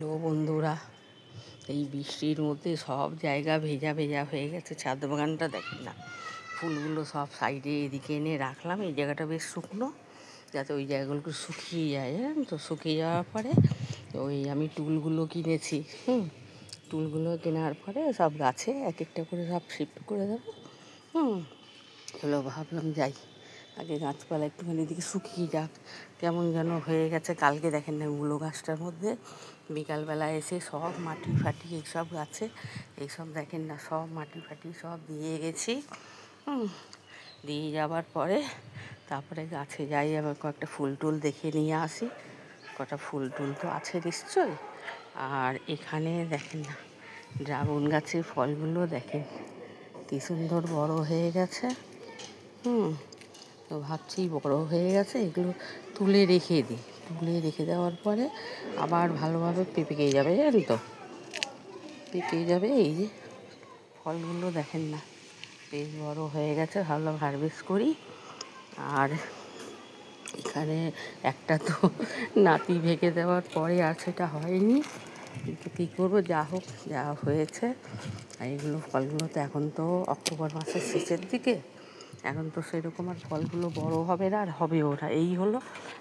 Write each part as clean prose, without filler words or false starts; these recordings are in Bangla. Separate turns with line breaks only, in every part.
হ্যালো বন্ধুরা, এই বৃষ্টির মধ্যে সব জায়গা ভেজা ভেজা হয়ে গেছে। ছাদ বাগানটা দেখেন না, ফুলগুলো সব সাইডে এদিকে এনে রাখলাম। এই জায়গাটা বেশ শুকনো, যাতে ওই জায়গাগুলো একটু শুকিয়ে যায়। জানেন তো, শুকিয়ে যাওয়ার পরে ওই আমি টুলগুলো কিনেছি। টুলগুলো কেনার পরে সব গাছে এক একটা করে সব শিফট করে দেবো। এগুলো ভাবলাম যাই আগে গাছপালা একটুখানি দিকে শুকিয়ে যাক, কেমন যেন হয়ে গেছে। কালকে দেখেন না, মূলো গাছটার মধ্যে বিকালবেলা এসে সব মাটি ফাটি এইসব গাছে, এইসব দেখেন না, সব মাটি ফাটি সব দিয়ে গেছি। দিয়ে যাবার পরে তারপরে গাছে যাই, আবার কয়েকটা ফুল টুল দেখে নিয়ে আসি। কটা ফুল টুল তো আছে নিশ্চয়ই। আর এখানে দেখেন না, ড্রাগন গাছের ফলগুলো দেখেন কী সুন্দর বড় হয়ে গেছে। তো ভাবছি বড় হয়ে গেছে, এগুলো তুলে রেখে দিই। তুলে রেখে দেওয়ার পরে আবার ভালোভাবে পেকে যাবে, জানেন তো, পেকে যাবে। এই যে ফলগুলো দেখেন না, বেশ বড় হয়ে গেছে, ভাবলাম হারভেস্ট করি। আর এখানে একটা তো নাতি ভেঙে দেওয়ার পরে আর সেটা হয়নি, কিন্তু কী করবো, যা হোক যা হয়েছে। আর এগুলো ফলগুলো তো এখন তো অক্টোবর মাসের শেষের দিকে, এখন তো সেরকম আর ফলগুলো বড় হবে না, আর হবেও না। এই হলো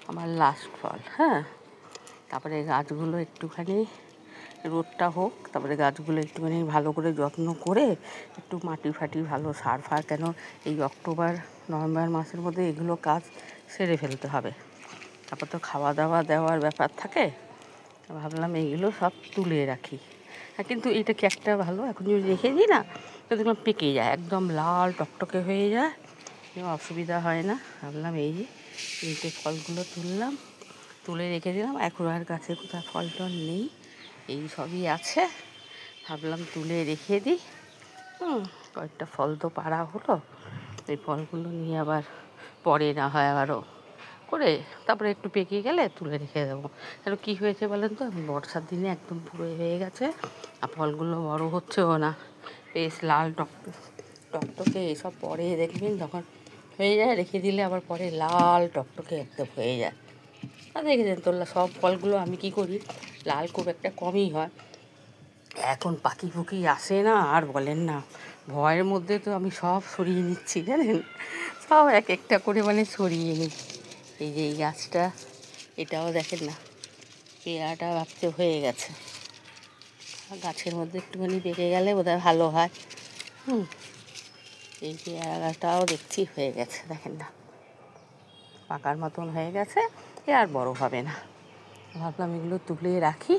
আমার লাস্ট ফল। তারপরে গাছগুলো একটুখানি রোদটা হোক, তারপরে গাছগুলো একটুখানি ভালো করে যত্ন করে একটু মাটি ফাটি ভালো সার ফার, কেন এই অক্টোবর নভেম্বর মাসের মধ্যে এগুলো কাজ সেরে ফেলতে হবে। তারপর তো খাওয়া দাওয়া দেওয়ার ব্যাপার থাকে। ভাবলাম এইগুলো সব তুলে রাখি। কিন্তু এটা কি একটা ভালো, এখন যদি রেখে দিই না, তো দেখলাম পেকে যায়, একদম লাল টকটকে হয়ে যায়, কোনো অসুবিধা হয় না। ভাবলাম এই যে তিনটে ফলগুলো তুললাম, তুলে রেখে দিলাম। এখন আর গাছে কোথাও ফল টল নেই, এই সবই আছে। ভাবলাম তুলে রেখে দিই। কয়েকটা ফল তো পাড়া হলো, এই ফলগুলো নিয়ে আবার পরে না হয় আবারও করে, তারপরে একটু পেকে গেলে তুলে রেখে দেবো। আর কী হয়েছে বলেন তো, বর্ষার দিনে একদম পুরো হয়ে গেছে, আর ফলগুলো বড় হচ্ছেও না, বেশ লাল টকটকে। এসব পরে দেখবেন যখন হয়ে যায়, রেখে দিলে আবার পরে লাল টকটকে একদম হয়ে যায়। আর দেখেছেন তো, সব ফলগুলো আমি কী করি, লাল খুব একটা কমই হয়। এখন পাখি ফুকি আসে না, আর বলেন না, ভয়ের মধ্যে তো আমি সব সরিয়ে নিচ্ছি, জানেন, সব এক একটা করে সরিয়ে নিই। এই যে এই গাছটা, এটাও দেখেন না, পেয়ারাটা ভাবতে হয়ে গেছে, গাছের মধ্যে একটুখানি পেকে গেলে বোধহয় ভালো হয়। এই পেয়ারা গাছটাও দেখছি হয়ে গেছে, দেখেন না, পাকার মতন হয়ে গেছে, এ আর বড় হবে না। ভাবলাম এগুলো তুলে রাখি।